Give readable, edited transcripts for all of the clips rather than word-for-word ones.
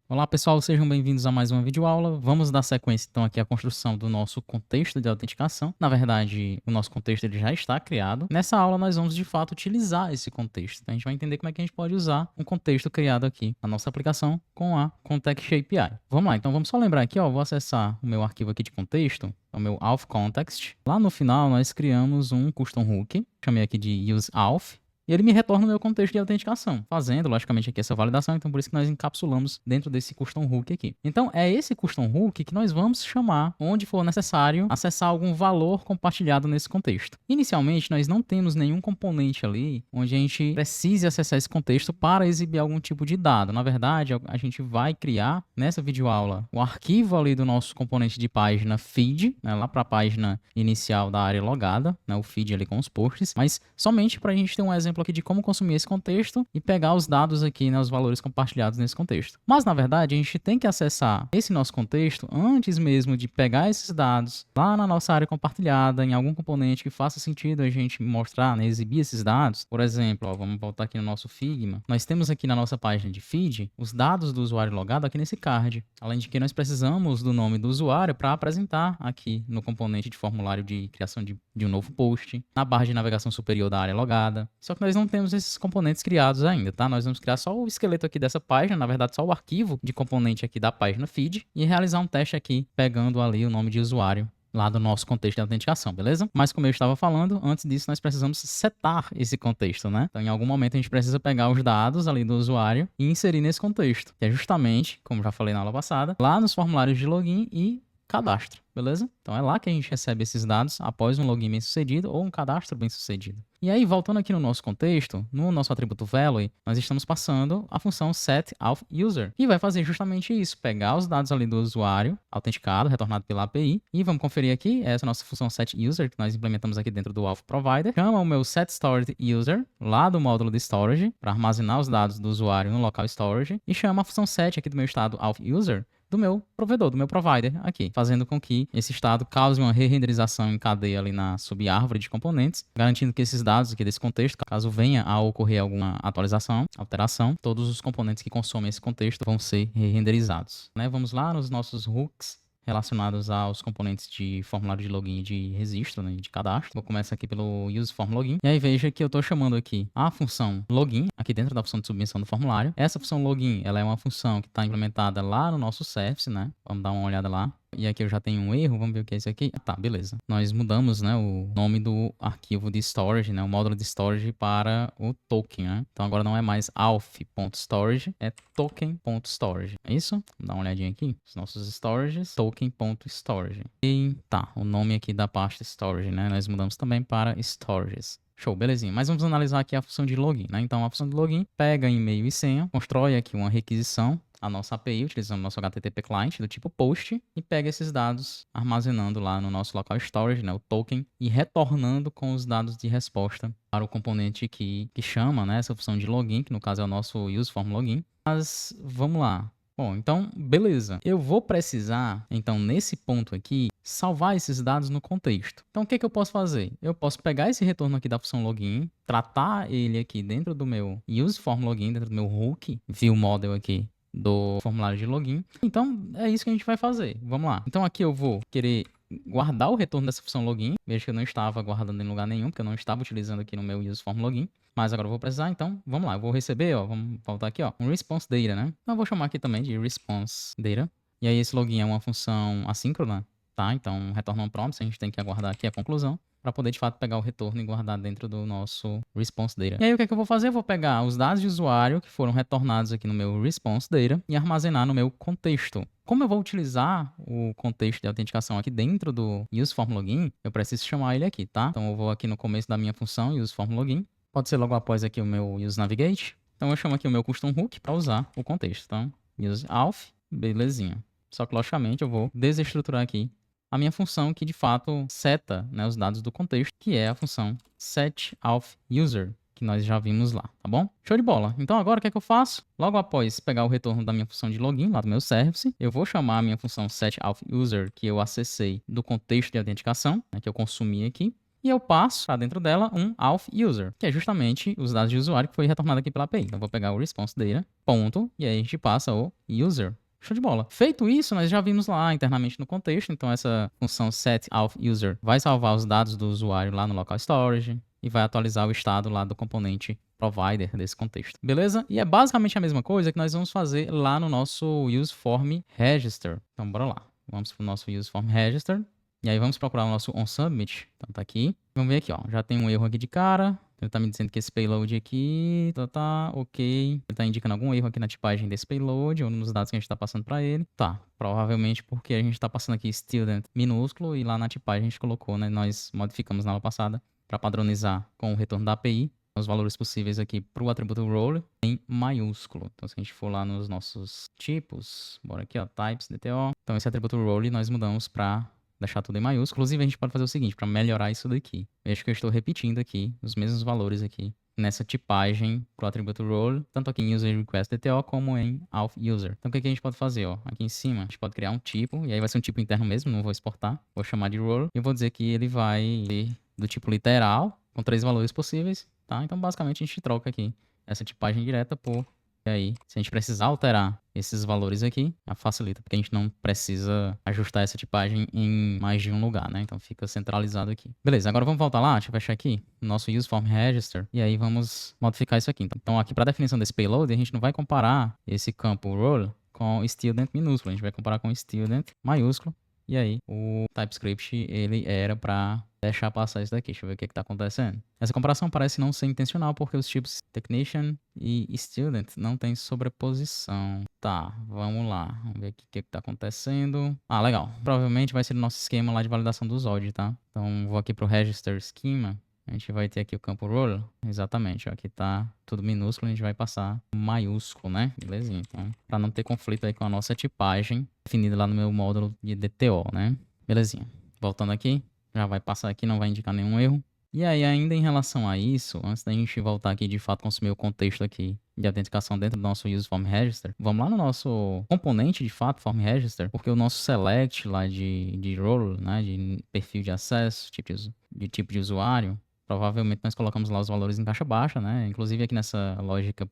Olá pessoal, sejam bem-vindos a mais uma videoaula. Vamos dar sequência então aqui à construção do nosso contexto de autenticação. Na verdade, o nosso contexto ele já está criado. Nessa aula nós vamos de fato utilizar esse contexto. Então, a gente vai entender como é que a gente pode usar um contexto criado aqui na nossa aplicação com a Context API. Vamos lá, então vamos só lembrar aqui, ó, vou acessar o meu arquivo aqui de contexto, o meu auth context. Lá no final nós criamos um custom hook, chamei aqui de useAuth. E ele me retorna o meu contexto de autenticação, fazendo, logicamente, aqui essa validação. Então, por isso que nós encapsulamos dentro desse custom hook aqui. Então, é esse custom hook que nós vamos chamar onde for necessário acessar algum valor compartilhado nesse contexto. Inicialmente, nós não temos nenhum componente ali onde a gente precise acessar esse contexto para exibir algum tipo de dado. Na verdade, a gente vai criar nessa videoaula o arquivo ali do nosso componente de página feed, né, lá para a página inicial da área logada, né, o feed ali com os posts, mas somente para a gente ter um exemplo aqui de como consumir esse contexto e pegar os dados aqui, né, os valores compartilhados nesse contexto. Mas, na verdade, a gente tem que acessar esse nosso contexto antes mesmo de pegar esses dados lá na nossa área compartilhada, em algum componente que faça sentido a gente mostrar, né, exibir esses dados. Por exemplo, ó, vamos voltar aqui no nosso Figma. Nós temos aqui na nossa página de feed os dados do usuário logado aqui nesse card. Além de que nós precisamos do nome do usuário para apresentar aqui no componente de formulário de criação de um novo post, na barra de navegação superior da área logada. Só que nós não temos esses componentes criados ainda, tá? Nós vamos criar só o esqueleto aqui dessa página, na verdade só o arquivo de componente aqui da página feed e realizar um teste aqui pegando ali o nome de usuário lá do nosso contexto de autenticação, beleza? Mas como eu estava falando, antes disso nós precisamos setar esse contexto, né? Então em algum momento a gente precisa pegar os dados ali do usuário e inserir nesse contexto, que é justamente, como já falei na aula passada, lá nos formulários de login e cadastro, beleza? Então é lá que a gente recebe esses dados após um login bem sucedido ou um cadastro bem sucedido. E aí, voltando aqui no nosso contexto, no nosso atributo value, nós estamos passando a função setAuthUser, que vai fazer justamente isso, pegar os dados ali do usuário autenticado, retornado pela API, e vamos conferir aqui, essa nossa função setUser, que nós implementamos aqui dentro do Auth Provider, chama o meu setStoredUser, lá do módulo de storage, para armazenar os dados do usuário no local storage, e chama a função set aqui do meu estado authUser, do meu provedor, do meu provider aqui, fazendo com que esse estado cause uma re-renderização em cadeia ali na subárvore de componentes, garantindo que esses dados aqui desse contexto, caso venha a ocorrer alguma atualização, alteração, todos os componentes que consomem esse contexto vão ser re-renderizados, né? Vamos lá nos nossos hooks relacionados aos componentes de formulário de login e de registro, né, de cadastro. Vou começar aqui pelo useFormLogin. E aí veja que eu estou chamando aqui a função login, aqui dentro da função de submissão do formulário. Essa função login, ela é uma função que está implementada lá no nosso service, né? Vamos dar uma olhada lá. E aqui eu já tenho um erro, vamos ver o que é isso aqui. Tá, beleza. Nós mudamos, né, o nome do arquivo de storage, né, o módulo de storage para o token, né? Então agora não é mais auth.storage, é token.storage. É isso? Vamos dar uma olhadinha aqui. Os nossos storages, token.storage. E tá, o nome aqui da pasta storage, né? Nós mudamos também para storages. Show, belezinha. Mas vamos analisar aqui a função de login, né? Então, a função de login pega e-mail e senha, constrói aqui uma requisição, a nossa API, utilizando o nosso HTTP client do tipo post, e pega esses dados, armazenando lá no nosso local storage, né, o token, e retornando com os dados de resposta para o componente que chama, né, essa função de login, que no caso é o nosso useFormLogin. Mas vamos lá. Bom, então, beleza. Eu vou precisar, então, nesse ponto aqui, salvar esses dados no contexto. Então, o que eu posso fazer? Eu posso pegar esse retorno aqui da função login, tratar ele aqui dentro do meu useFormLogin, dentro do meu hook, viewModel aqui do formulário de login. Então, é isso que a gente vai fazer. Vamos lá. Então, aqui eu vou querer guardar o retorno dessa função login. Veja que eu não estava guardando em lugar nenhum, porque eu não estava utilizando aqui no meu useFormLogin. Mas agora eu vou precisar, então, vamos lá. Eu vou receber, ó, vamos voltar aqui, ó, um response data, né? Então, eu vou chamar aqui também de response data. E aí, esse login é uma função assíncrona, tá? Então, retorna um prompt, a gente tem que aguardar aqui a conclusão para poder, de fato, pegar o retorno e guardar dentro do nosso response data. E aí, o que é que eu vou fazer? Eu vou pegar os dados de usuário que foram retornados aqui no meu response data e armazenar no meu contexto. Como eu vou utilizar o contexto de autenticação aqui dentro do useFormLogin, eu preciso chamar ele aqui, tá? Então, eu vou aqui no começo da minha função useFormLogin. Pode ser logo após aqui o meu useNavigate. Então, eu chamo aqui o meu custom hook para usar o contexto. Então, useAuth, belezinha. Só que, logicamente, eu vou desestruturar aqui a minha função que, de fato, seta, né, os dados do contexto, que é a função setAuthUser, que nós já vimos lá, tá bom? Show de bola. Então, agora o que é que eu faço? Logo após pegar o retorno da minha função de login, lá do meu service, eu vou chamar a minha função setAuthUser, que eu acessei do contexto de autenticação, né, que eu consumi aqui. E eu passo para dentro dela um auth user, que é justamente os dados de usuário que foi retornado aqui pela API. Então, eu vou pegar o response data, ponto, e aí a gente passa o user. Show de bola. Feito isso, nós já vimos lá internamente no contexto. Então, essa função setAuthUser vai salvar os dados do usuário lá no local storage e vai atualizar o estado lá do componente provider desse contexto. Beleza? E é basicamente a mesma coisa que nós vamos fazer lá no nosso useFormRegister. Então, bora lá. Vamos para o nosso useFormRegister. E aí vamos procurar o nosso onSubmit. Então tá aqui. Vamos ver aqui, ó. Já tem um erro aqui de cara. Ele tá me dizendo que esse payload aqui tá ok. Ele tá indicando algum erro aqui na tipagem desse payload ou nos dados que a gente tá passando para ele. Tá, provavelmente porque a gente tá passando aqui student minúsculo e lá na tipagem a gente colocou, né? Nós modificamos na aula passada para padronizar com o retorno da API os valores possíveis aqui para o atributo role em maiúsculo. Então, se a gente for lá nos nossos tipos, bora aqui, ó, types, DTO. Então, esse atributo role nós mudamos para deixar tudo em maiúsculo. Inclusive, a gente pode fazer o seguinte, para melhorar isso daqui. Veja que eu estou repetindo aqui os mesmos valores aqui nessa tipagem para o atributo role, tanto aqui em user request DTO como em auth user. Então, o que a gente pode fazer? Ó? Aqui em cima, a gente pode criar um tipo, e aí vai ser um tipo interno mesmo, não vou exportar. Vou chamar de role, e eu vou dizer que ele vai ler do tipo literal, com 3 valores possíveis, tá? Então, basicamente, a gente troca aqui essa tipagem direta por... E aí, se a gente precisar alterar esses valores aqui, facilita, porque a gente não precisa ajustar essa tipagem em mais de um lugar, né? Então fica centralizado aqui. Beleza, agora vamos voltar lá, deixa eu fechar aqui, nosso useFormRegister, e aí vamos modificar isso aqui. Então aqui para a definição desse payload, a gente não vai comparar esse campo role com student minúsculo, a gente vai comparar com student maiúsculo. E aí, o TypeScript, ele era para deixar passar isso daqui. Deixa eu ver o que está acontecendo. Essa comparação parece não ser intencional, porque os tipos Technician e Student não têm sobreposição. Tá, vamos lá. Vamos ver aqui o que está acontecendo. Ah, legal. Provavelmente vai ser o nosso esquema lá de validação dos OD, tá? Então, vou aqui para o Register Schema. A gente vai ter aqui o campo role. Exatamente, ó, aqui tá tudo minúsculo, a gente vai passar maiúsculo, né? Belezinha. Então, para não ter conflito aí com a nossa tipagem definida lá no meu módulo de DTO, né? Belezinha. Voltando aqui, já vai passar aqui, não vai indicar nenhum erro. E aí, ainda em relação a isso, antes da gente voltar aqui de fato consumir o contexto aqui de autenticação dentro do nosso useFormRegister, vamos lá no nosso componente de fato, FormRegister, porque o nosso select lá de role, né, de perfil de acesso, de tipo de usuário, provavelmente nós colocamos lá os valores em caixa baixa, né? Inclusive aqui nessa lógica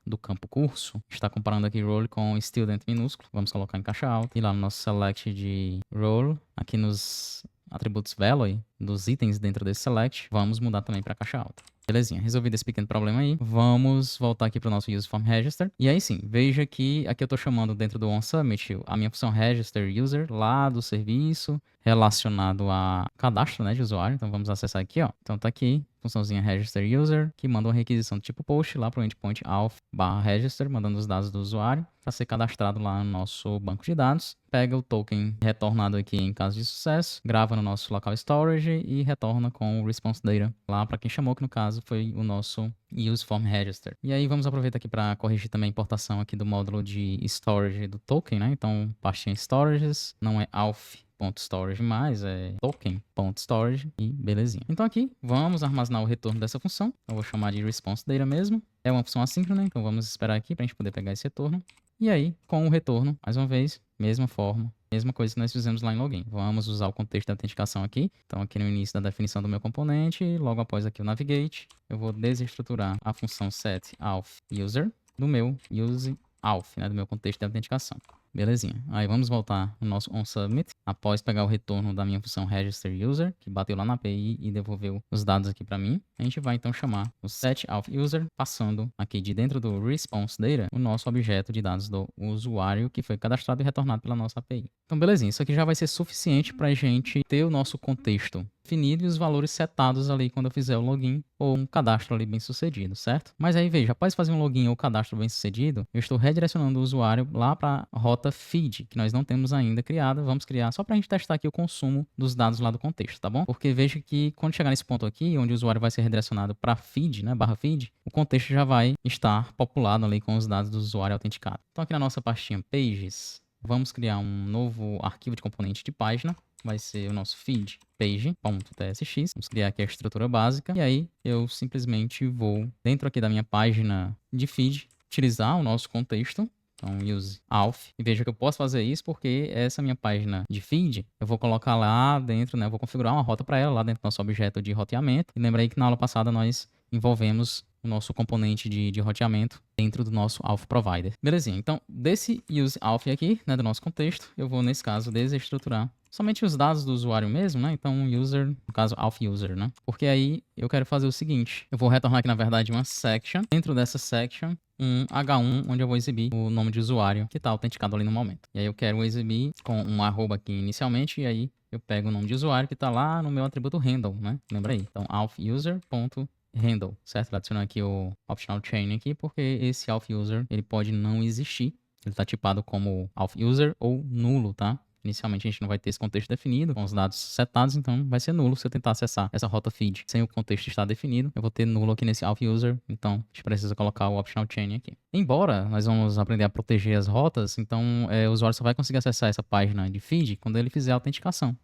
do campo curso, está comparando aqui role com student minúsculo. Vamos colocar em caixa alta. E lá no nosso select de role, aqui nos atributos value dos itens dentro desse select, vamos mudar também para caixa alta. Belezinha, resolvido esse pequeno problema aí, vamos voltar aqui para o nosso useFormRegister. E aí sim, veja que aqui eu estou chamando dentro do onSubmit a minha função register user lá do serviço relacionado a cadastro, né, de usuário. Então vamos acessar aqui, ó. Então tá aqui, funçãozinha register user, que manda uma requisição do tipo post lá para o endpoint auth/register, mandando os dados do usuário para ser cadastrado lá no nosso banco de dados. Pega o token retornado aqui em caso de sucesso, grava no nosso local storage e retorna com o response data lá para quem chamou, que no caso foi o nosso useFormRegister. E aí vamos aproveitar aqui para corrigir também a importação aqui do módulo de storage do token, né? Então, pastinha storages, não é auth.storage mais, é token.storage e belezinha. Então aqui, vamos armazenar o retorno dessa função. Eu vou chamar de response data mesmo. É uma função assíncrona, então vamos esperar aqui para a gente poder pegar esse retorno. E aí, com o retorno, mais uma vez, mesma forma, mesma coisa que nós fizemos lá em login. Vamos usar o contexto da autenticação aqui. Então, aqui no início da definição do meu componente, logo após aqui o navigate, eu vou desestruturar a função setAuthUser do meu useAuth, né, do meu contexto de autenticação. Belezinha. Aí vamos voltar no nosso onSubmit, após pegar o retorno da minha função registerUser, que bateu lá na API e devolveu os dados aqui para mim. A gente vai então chamar o setAuthUser, passando aqui de dentro do response data o nosso objeto de dados do usuário que foi cadastrado e retornado pela nossa API. Então, belezinha. Isso aqui já vai ser suficiente para a gente ter o nosso contexto definido e os valores setados ali quando eu fizer o login ou um cadastro ali bem sucedido, certo? Mas aí veja, após fazer um login ou cadastro bem sucedido, eu estou redirecionando o usuário lá para a rota feed, que nós não temos ainda criada. Vamos criar só para a gente testar aqui o consumo dos dados lá do contexto, tá bom? Porque veja que quando chegar nesse ponto aqui, onde o usuário vai ser redirecionado para feed, né, barra feed, o contexto já vai estar populado ali com os dados do usuário autenticado. Então aqui na nossa pastinha pages, vamos criar um novo arquivo de componente de página. Vai ser o nosso feed page.tsx. Vamos criar aqui a estrutura básica. E aí eu simplesmente vou, dentro aqui da minha página de feed, utilizar o nosso contexto Então, use auth. E veja que eu posso fazer isso porque essa minha página de feed, eu vou colocar lá dentro, né? Eu vou configurar uma rota para ela lá dentro do nosso objeto de roteamento. E lembrei que na aula passada nós envolvemos o nosso componente de roteamento dentro do nosso auth provider. Belezinha. Então, desse use auth aqui, né, do nosso contexto, eu vou, nesse caso, desestruturar somente os dados do usuário mesmo, né? Então, user, no caso, auth user, né? Porque aí eu quero fazer o seguinte, eu vou retornar aqui, na verdade, uma section. Dentro dessa section, um H1, onde eu vou exibir o nome de usuário que está autenticado ali no momento. E aí eu quero exibir com um arroba aqui inicialmente, e aí eu pego o nome de usuário que está lá no meu atributo handle, né? Lembra aí? Então, auth_user.handle, certo? Vou adicionar aqui o optional chain aqui, porque esse auth_user, ele pode não existir. Ele está tipado como auth_user ou nulo, tá? Inicialmente a gente não vai ter esse contexto definido com os dados setados, então vai ser nulo se eu tentar acessar essa rota feed sem o contexto estar definido. Eu vou ter nulo aqui nesse auth user, então a gente precisa colocar o optional chain aqui. Embora nós vamos aprender a proteger as rotas, então o usuário só vai conseguir acessar essa página de feed quando ele fizer a autenticação.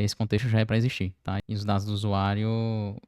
Esse contexto já é para existir, tá? E os dados do usuário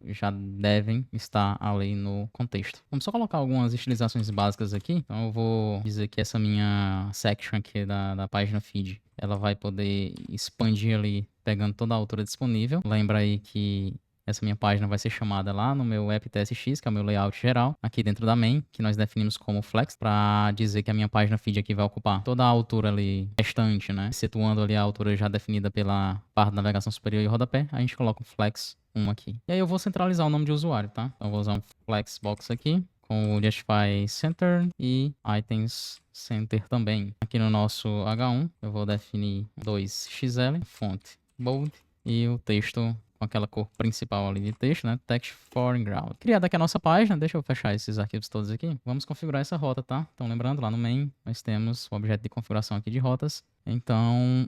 já devem estar ali no contexto. Vamos só colocar algumas estilizações básicas aqui. Então eu vou dizer que essa minha section aqui da página feed, ela vai poder expandir ali, pegando toda a altura disponível. Lembra aí que essa minha página vai ser chamada lá no meu app.tsx, que é o meu layout geral, aqui dentro da main, que nós definimos como flex, para dizer que a minha página feed aqui vai ocupar toda a altura ali restante, né? Excetuando ali a altura já definida pela barra de navegação superior e rodapé, a gente coloca um flex 1 aqui. E aí eu vou centralizar o nome de usuário, tá? Então eu vou usar um flex box aqui, com o Justify Center e Items Center também. Aqui no nosso H1, eu vou definir 2xl, fonte bold, e o texto com aquela cor principal ali de texto, né? Text foreground. Criada aqui a nossa página, deixa eu fechar esses arquivos todos aqui. Vamos configurar essa rota, tá? Então, lembrando, lá no main, nós temos o objeto de configuração aqui de rotas. Então,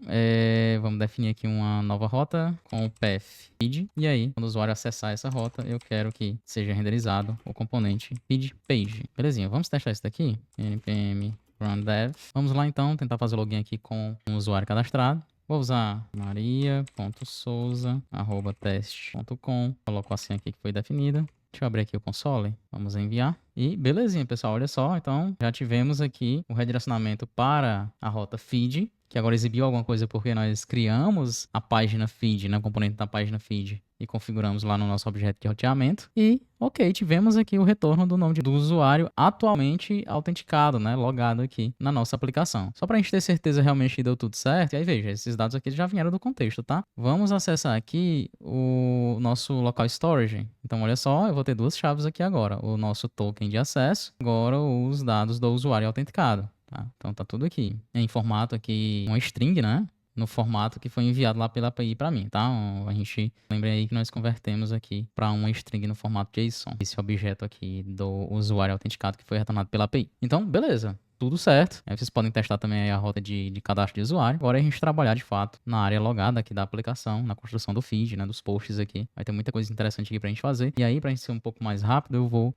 vamos definir aqui uma nova rota com o path feed. E aí, quando o usuário acessar essa rota, eu quero que seja renderizado o componente feed page. Belezinha, vamos testar isso daqui. npm run dev. Vamos lá, então, tentar fazer o login aqui com um usuário cadastrado. Vou usar maria.souza@teste.com. Coloco a senha aqui que foi definida. Deixa eu abrir aqui o console. Vamos enviar. E belezinha, pessoal. Olha só. Então, já tivemos aqui o redirecionamento para a rota feed, que agora exibiu alguma coisa porque nós criamos a página feed, né? O componente da página feed. E configuramos lá no nosso objeto de roteamento. E, ok, tivemos aqui o retorno do nome do usuário atualmente autenticado, né? Logado aqui na nossa aplicação. Só para a gente ter certeza realmente que deu tudo certo. E aí, veja, esses dados aqui já vieram do contexto, tá? Vamos acessar aqui o nosso local storage. Então, olha só, eu vou ter duas chaves aqui agora. O nosso token de acesso, agora os dados do usuário autenticado. Tá? Então, tá tudo aqui. Em formato aqui, uma string, né? No formato que foi enviado lá pela API para mim, tá? A gente lembra aí que nós convertemos aqui para uma string no formato JSON, esse objeto aqui do usuário autenticado que foi retornado pela API. Então, beleza. Tudo certo. Aí vocês podem testar também a rota de cadastro de usuário. Agora a gente trabalhar de fato na área logada aqui da aplicação, na construção do feed, né, dos posts aqui. Vai ter muita coisa interessante aqui pra gente fazer. E aí, pra gente ser um pouco mais rápido, eu vou,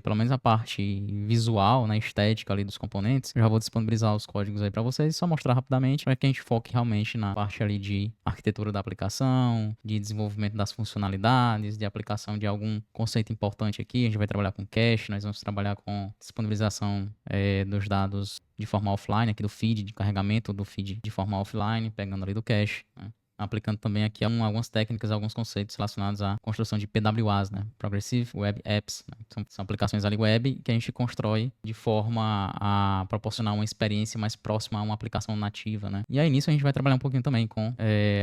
pelo menos a parte visual, né, estética ali dos componentes, eu já vou disponibilizar os códigos aí pra vocês, só mostrar rapidamente para que a gente foque realmente na parte ali de arquitetura da aplicação, de desenvolvimento das funcionalidades, de aplicação de algum conceito importante aqui. A gente vai trabalhar com cache, nós vamos trabalhar com disponibilização dos dados de forma offline, aqui do feed, de carregamento do feed de forma offline, pegando ali do cache, né? Aplicando também aqui algumas técnicas, alguns conceitos relacionados à construção de PWAs, né? Progressive Web Apps, né? São aplicações ali web que a gente constrói de forma a proporcionar uma experiência mais próxima a uma aplicação nativa, né? E aí nisso a gente vai trabalhar um pouquinho também com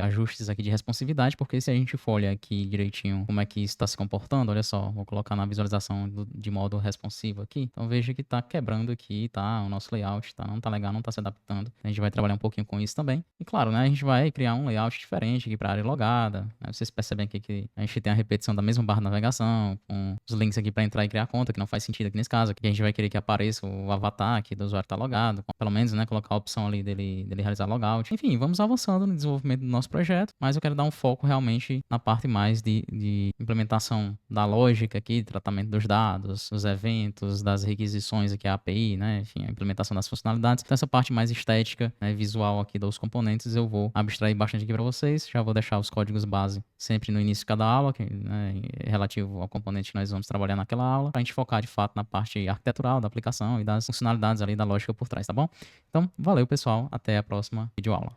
ajustes aqui de responsividade, porque se a gente for olhar aqui direitinho como é que isso está se comportando, olha só, vou colocar na visualização de modo responsivo aqui, então veja que está quebrando aqui, tá? O nosso layout, tá? Não tá legal, não tá se adaptando. A gente vai trabalhar um pouquinho com isso também. E claro, né? A gente vai criar um layout diferente aqui para a área logada, né? Vocês percebem aqui que a gente tem a repetição da mesma barra de navegação, com os links aqui para entrar e criar conta, que não faz sentido aqui nesse caso. Aqui a gente vai querer que apareça o avatar aqui do usuário tá logado, pelo menos, né, colocar a opção ali dele realizar logout. Enfim, vamos avançando no desenvolvimento do nosso projeto, mas eu quero dar um foco realmente na parte mais de implementação da lógica aqui, tratamento dos dados, dos eventos, das requisições aqui, a API, né, enfim, a implementação das funcionalidades. Então essa parte mais estética, né, visual aqui dos componentes, eu vou abstrair bastante aqui para vocês. Já vou deixar os códigos base sempre no início de cada aula, que, né, relativo ao componente que nós vamos trabalhar naquela aula, para a gente focar de fato na parte arquitetural da aplicação e das funcionalidades ali da lógica por trás, tá bom? Então, valeu pessoal, até a próxima videoaula.